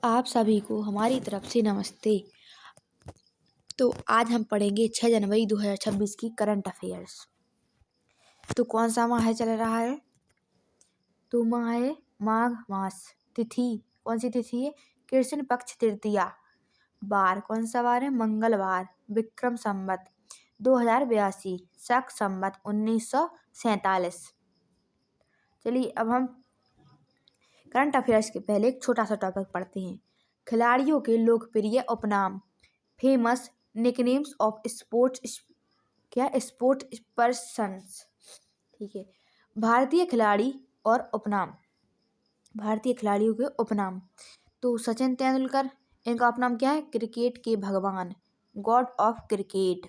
आप सभी को हमारी तरफ से नमस्ते। तो आज हम पढ़ेंगे 6 जनवरी 2026 की करंट अफेयर्स। तो कौन सा माह चल रहा है? तो माह है माघ मास। तिथि कौन सी तिथि है? कृष्ण पक्ष तृतीया। वार कौन सा वार है? मंगलवार। विक्रम संवत 2082, शक संवत 1947। चलिए अब हम करंट अफेयर्स के पहले एक छोटा सा टॉपिक पढ़ते हैं। खिलाड़ियों के लोकप्रिय उपनाम, famous nicknames of sports persons. ठीक है। भारतीय खिलाड़ी और उपनाम, भारतीय खिलाड़ियों के उपनाम। तो सचिन तेंदुलकर, इनका उपनाम क्या है? क्रिकेट के भगवान, गॉड ऑफ क्रिकेट।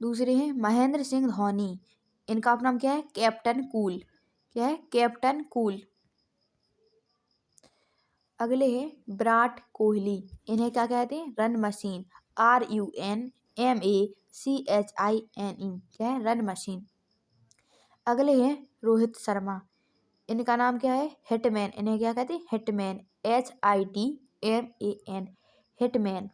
दूसरे हैं महेंद्र सिंह धोनी, इनका उपनाम क्या है? Captain cool. क्या है? Captain cool. अगले हैं विराट कोहली, इन्हें क्या कहते हैं? Run machine, RUNMACHINE। क्या है? Run machine. अगले हैं रोहित शर्मा, इनका नाम क्या है? हिटमैन। इन्हें क्या कहते हैं? Hitman, HITMAN, hitman.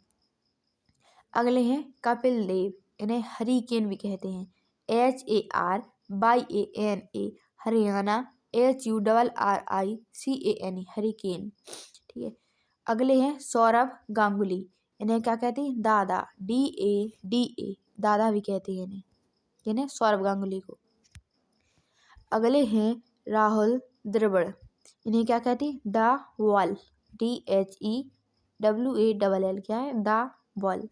अगले हैं कपिल देव, इन्हें हरिकेन भी कहते हैं, HARYANA, हरियाणा, HURRICANE, हरिकेन। ठीक है। अगले हैं सौरभ गांगुली, इन्हें क्या कहते हैं? दादा, DADA, दादा भी कहते हैं इन्हें सौरभ गांगुली को। अगले हैं राहुल द्रविड़, इन्हें क्या कहते हैं? The wall, DHEWALL। क्या है? The wall.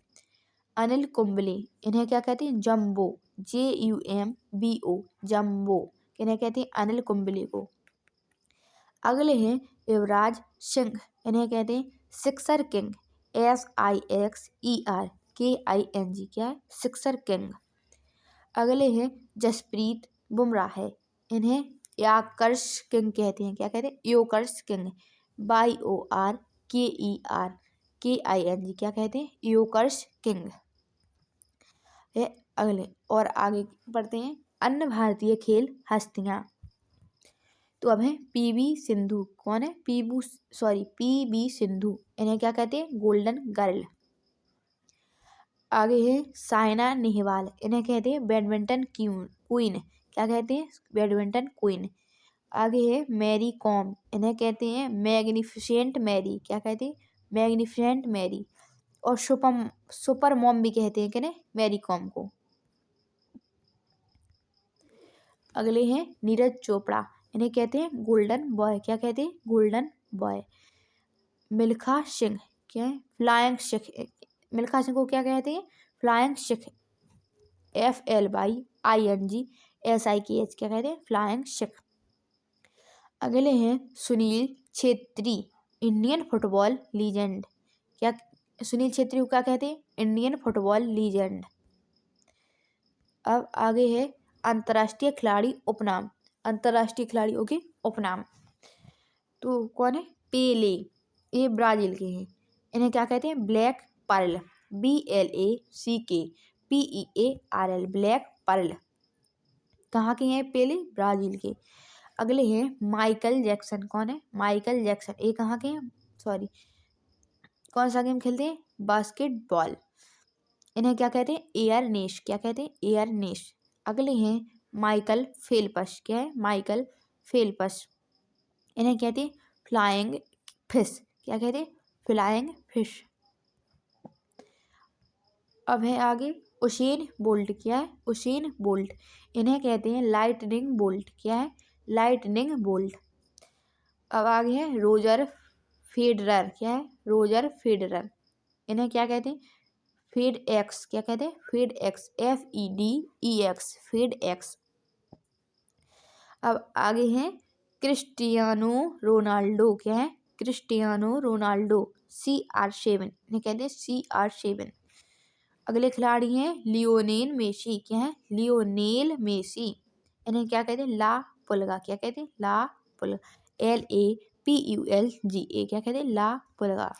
अनिल कुंबले, इन्हें क्या कहते हैं? Jumbo, JUMBO, jumbo. इन्हें कहते हैं अनिल कुंबले को। अगले हैं युवराज सिंह, इन्हें कहते हैं सिक्सर किंग, SIXERKING। क्या है? Sixer king. अगले हैं जसप्रीत बुमराह है, इन्हें याकर्स किंग कहते हैं। क्या कहते हैं? योकर्स किंग, YORKERKING। क्या कहते हैं? योकर्स किंग। अगले और आगे बढ़ते हैं अन्य भारतीय खेल हस्तियां। तो अब है PV सिंधु। कौन है? PV सिंधु, इन्हें क्या कहते हैं? Golden girl. आगे है साइना नेहवाल, इन्हें कहते हैं बैडमिंटन क्वीन। क्या कहते हैं? Badminton queen. आगे है मैरी कॉम, इन्हें कहते हैं मैग्निफिसेंट मैरी। क्या कहते हैं? Magnificent Mary. और सुपर मॉम भी कहते हैं किन्हें? मैरी कॉम को। अगले हैं नीरज चोपड़ा, इन्हें कहते हैं गोल्डन बॉय। क्या कहते हैं? Golden boy. मिल्खा सिंह, क्या है? फ्लाइंग सिख। मिल्खा सिंह को क्या कहते हैं? Flying Sikh, FLYINGSIKH। क्या कहते हैं? फ्लाइंग सिख। अगले हैं Sunil Chhetri, Indian football legend. क्या सुनील छेत्री को क्या कहते हैं? Indian football legend. अब आगे है अंतर्राष्ट्रीय खिलाड़ी उपनाम, अंतर्राष्ट्रीय खिलाड़ियों के उपनाम। तो कौन है? पेले, ये ब्राजील के हैं, इन्हें क्या कहते हैं? Black pearl, BLACKPEARL, black pearl. कहाँ के हैं पेले? ब्राजील के। अगले हैं माइकल जैक्सन। कौन है? माइकल जैक्सन, ये कहाँ के हैं? कौन सा गेम खेलते हैं? बास्केटबॉल। इन्हें क्या कहते हैं? एयर नेश। क्या कहते हैं? एयर नेश। अगले हैं माइकल फेल्प्स। क्या है? माइकल फेल्प्स, इन्हें कहते हैं फ्लाइंग फिश। क्या कहते हैं? Flying fish. अब है आगे उसेन बोल्ट। क्या है? उसेन बोल्ट, इन्हें कहते हैं लाइटनिंग बोल्ट। क्या है? Lightning bolt. अब आगे है रोजर फेडरर। क्या है? रोजर फेडरर, इन्हें क्या कहते हैं? फेडएक्स। क्या कहते हैं? FedEx, FEDEX, FedEx. अब आगे हैं क्रिस्टियानो रोनाल्डो। क्या है? क्रिस्टियानो रोनाल्डो, CR7, इन्हें कहते हैं CR7। अगले खिलाड़ी हैं लियोनेल मेसी। क्या है? लियोनेल मेसी, इन्हें क्या कहते हैं? ला पुलगा। क्या कहते हैं? ला पुलगा, LAPULGA। क्या कहते हैं? ला पुलगा।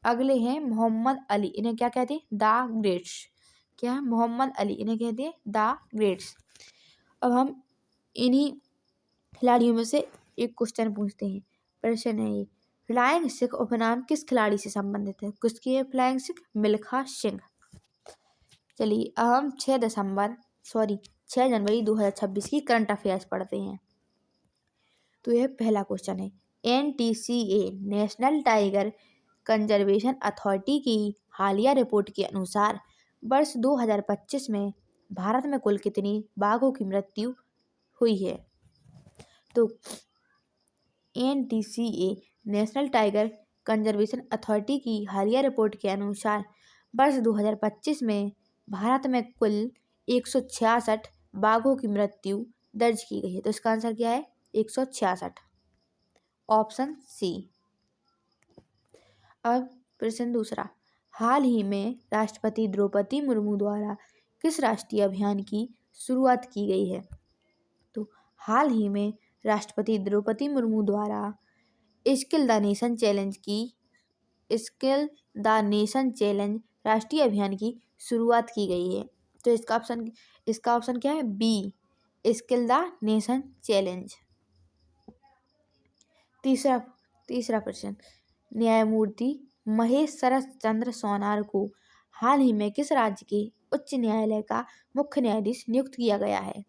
अगले हैं मोहम्मद अली, इन्हें क्या कहते हैं? The greats. क्या है? मोहम्मद अली, इन्हें कहते हैं द ग्रेट्स। अब हम इन्हीं खिलाड़ियों में से एक क्वेश्चन पूछते हैं। प्रश्न है ये, फ्लाइंग सिख उपनाम किस खिलाड़ी से संबंधित है? किसकी है फ्लाइंग सिख? मिल्खा सिंह। चलिए अब हम 6 जनवरी 2026 की करंट अफेयर्स पढ़ते हैं। तो यह पहला क्वेश्चन है, NTCA national tiger conservation authority की हालिया रिपोर्ट के अनुसार वर्ष 2025 में भारत में कुल कितनी बाघों की मृत्यु हुई है? तो NTCA national tiger conservation authority की हालिया रिपोर्ट के अनुसार वर्ष 2025 में भारत में कुल 166 बाघों की मृत्यु दर्ज की गई है। तो इसका आंसर क्या है? 166, ऑप्शन सी। अब प्रश्न दूसरा, हाल ही में राष्ट्रपति द्रौपदी मुर्मू द्वारा किस राष्ट्रीय अभियान की शुरुआत की गई है? तो हाल ही में राष्ट्रपति द्रौपदी मुर्मू द्वारा स्किल द नेशन चैलेंज राष्ट्रीय अभियान की शुरुआत की गई है। तो इसका ऑप्शन क्या है? B, skill the nation challenge. तीसरा प्रश्न, न्यायमूर्ति महेश शरद चंद्र सोनार को हाल ही में किस राज्य के उच्च न्यायालय का मुख्य न्यायाधीश नियुक्त किया गया है?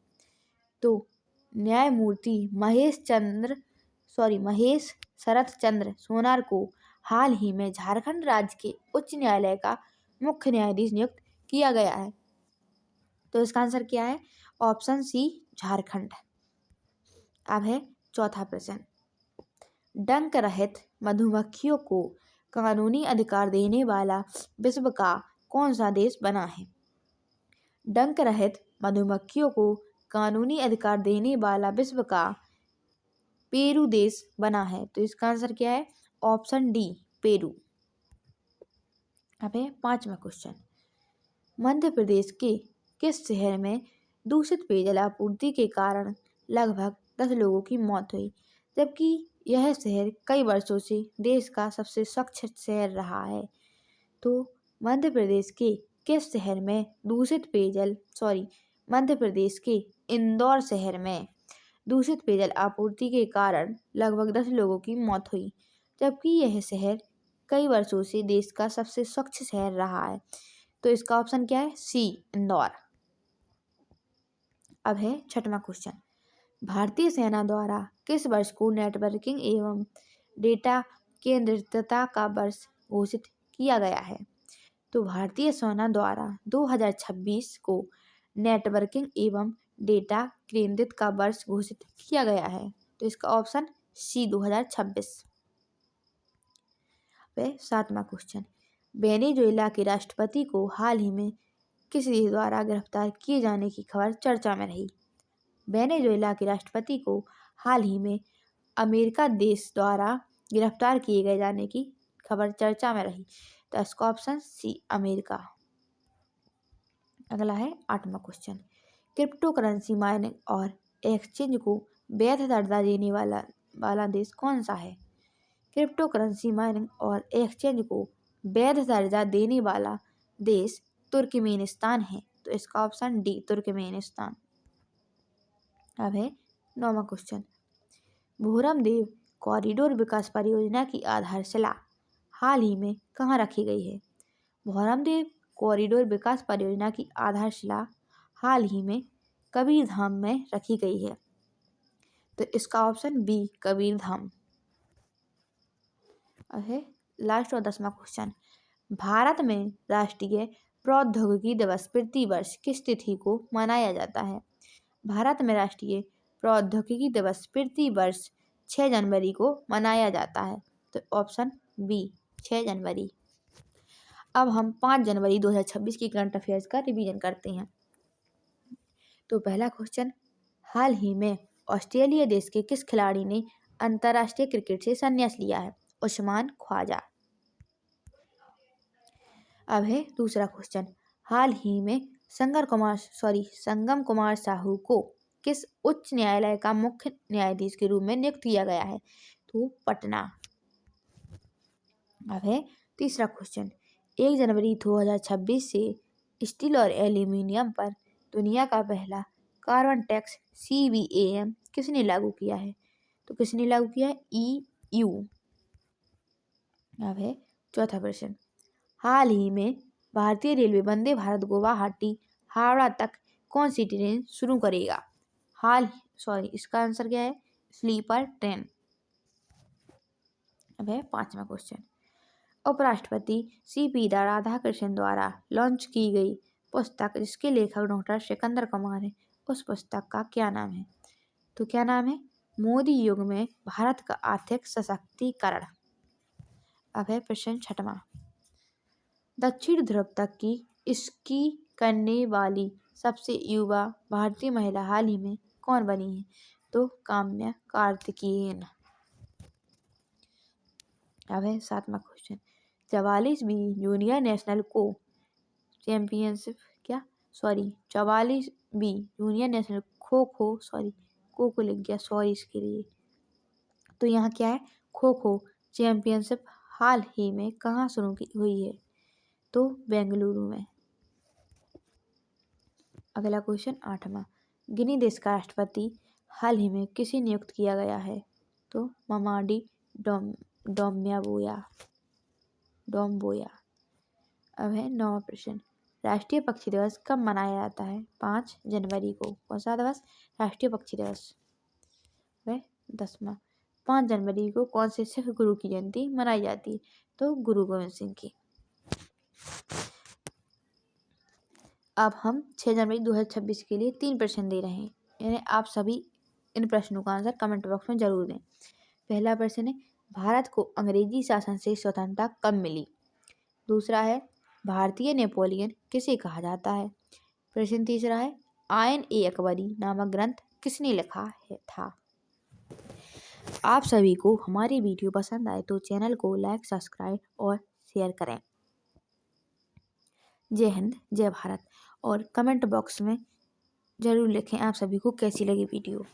तो न्यायमूर्ति महेश शरद चंद्र सोनार को हाल ही में झारखंड राज्य के उच्च न्यायालय का मुख्य न्यायाधीश नियुक्त किया गया है। तो इसका आंसर क्या है? Option C, Jharkhand. अब है चौथा प्रश्न, डंक रहित मधुमक्खियों को कानूनी अधिकार देने वाला विश्व का कौन सा देश बना है? डंक रहित मधुमक्खियों को कानूनी अधिकार देने वाला विश्व का पेरू देश बना है। तो इसका आंसर क्या है? Option D, Peru. अब है पांचवा क्वेश्चन, मध्य प्रदेश के किस शहर में दूषित पेयजल आपूर्ति के कारण लगभग 10 लोगों की मौत हुई, जबकि यह शहर कई वर्षों से देश का सबसे स्वच्छ शहर रहा है? तो मध्य प्रदेश के किस शहर में मध्य प्रदेश के इंदौर शहर में दूषित पेयजल आपूर्ति के कारण लगभग 10 लोगों की मौत हुई, जबकि यह शहर कई वर्षों से देश का सबसे स्वच्छ शहर रहा है? तो इसका ऑप्शन क्या है? सी, इंदौर। अब है छठवां क्वेश्चन, भारतीय सेना द्वारा किस वर्ष को नेटवर्किंग एवं डेटा केंद्रितता का वर्ष घोषित किया गया है? तो भारतीय सेना द्वारा 2026 को नेटवर्किंग एवं डेटा केंद्रित का वर्ष घोषित किया गया है। तो इसका ऑप्शन सी, 2026। सातवां क्वेश्चन, वेनेजुएला के राष्ट्रपति को हाल ही में किस देश द्वारा गिरफ्तार किए जाने की खबर चर्चा में रही? वेनेजुएला के राष्ट्रपति को हाल ही में अमेरिका देश द्वारा गिरफ्तार किए गए जाने की खबर चर्चा में रही। तो इसका ऑप्शन सी, अमेरिका। अगला है आठवां क्वेश्चन, क्रिप्टो करेंसी माइनिंग और एक्सचेंज को वैध दर्जा देने वाला देश कौन सा है? क्रिप्टो करेंसी माइनिंग और एक्सचेंज को वैध दर्जा देने वाला देश तुर्कमेनिस्तान है। तो इसका ऑप्शन डी, तुर्कमेनिस्तान। अब है नौवां क्वेश्चन, भोरमदेव कॉरिडोर विकास परियोजना की आधारशिला हाल ही में कहाँ रखी गई है? भोरमदेव कॉरिडोर विकास परियोजना की आधारशिला हाल ही में कबीरधाम में रखी गई है। तो इसका ऑप्शन बी, कबीरधाम। अब है लास्ट और 10वां क्वेश्चन, भारत में राष्ट्रीय प्रौद्योगिकी दिवस प्रति वर्ष किस तिथि को मनाया जाता है? भारत में राष्ट्रीय प्रौद्योगिकी दिवस प्रति वर्ष 6 जनवरी को मनाया जाता है। तो ऑप्शन बी, 6 जनवरी। अब हम 5 जनवरी 2026 की करंट अफेयर्स का रिवीजन करते हैं। तो पहला क्वेश्चन, हाल ही में ऑस्ट्रेलिया देश के किस खिलाड़ी ने अंतर्राष्ट्रीय क्रिकेट से संन्यास लिया है? उस्मान ख्वाजा। अब है दूसरा क्वेश्चन, हाल ही में संगम कुमार साहू को किस उच्च न्यायालय का मुख्य न्यायाधीश के रूप में नियुक्त किया गया है? तो पटना। अब है तीसरा क्वेश्चन, 1 जनवरी 2026 से स्टील और एल्यूमिनियम पर दुनिया का पहला कार्बन टैक्स CBAM किसने लागू किया है? तो किसने लागू किया है? EU। अब है चौथा प्रश्न, हाल ही में भारतीय रेलवे वंदे भारत गुवाहाटी हावड़ा तक कौन सी ट्रेन शुरू करेगा? इसका आंसर क्या है? Sleeper train. अब है पांचवा क्वेश्चन, उपराष्ट्रपति CP राधाकृष्णन द्वारा लॉन्च की गई पुस्तक जिसके लेखक डॉक्टर सिकंदर कुमार है, उस पुस्तक का क्या नाम है? तो क्या नाम है? मोदी युग में भारत का आर्थिक सशक्तिकरण। अब है प्रश्न छठवां, दक्षिण ध्रुव तक की स्की करने वाली सबसे युवा भारतीय महिला हाल ही में कौन बनी है? तो काम्या कार्तिकेयन। अब है सातवां question, 44वीं junior national kho kho को लिख गया, सॉरी इसके लिए। तो यहाँ क्या है? खो खो चैंपियनशिप हाल ही में कहाँ शुरू की हुई है? तो बेंगलुरु में। अगला क्वेश्चन आठवां, गिनी देश का राष्ट्रपति हाल ही में किसे नियुक्त किया गया है? तो ममाडी डोम्बोया। अब है नौवां प्रश्न, राष्ट्रीय पक्षी दिवस कब मनाया जाता है? 5 जनवरी को। कौन सा दिवस? राष्ट्रीय पक्षी दिवस। वह 10वां, 5 जनवरी को कौन से सिख गुरु की जयंती मनाई जाती है? तो गुरु गोविंद सिंह की। अब हम 6 जनवरी 2026 के लिए 3 प्रश्न दे रहे हैं, यानी आप सभी इन प्रश्नों का आंसर कमेंट बॉक्स में जरूर दें। पहला प्रश्न है, भारत को अंग्रेजी शासन से स्वतंत्रता कब मिली? दूसरा है, भारतीय नेपोलियन किसे कहा जाता है? प्रश्न तीसरा है, आयन-ए-अकबरी नामक ग्रंथ किसने लिखा है था? आप सभी को हमारी वीडियो पसंद आए तो चैनल को लाइक, सब्सक्राइब और शेयर करें। जय हिंद, जय भारत। और कमेंट बॉक्स में जरूर लिखें आप सभी को कैसी लगी वीडियो।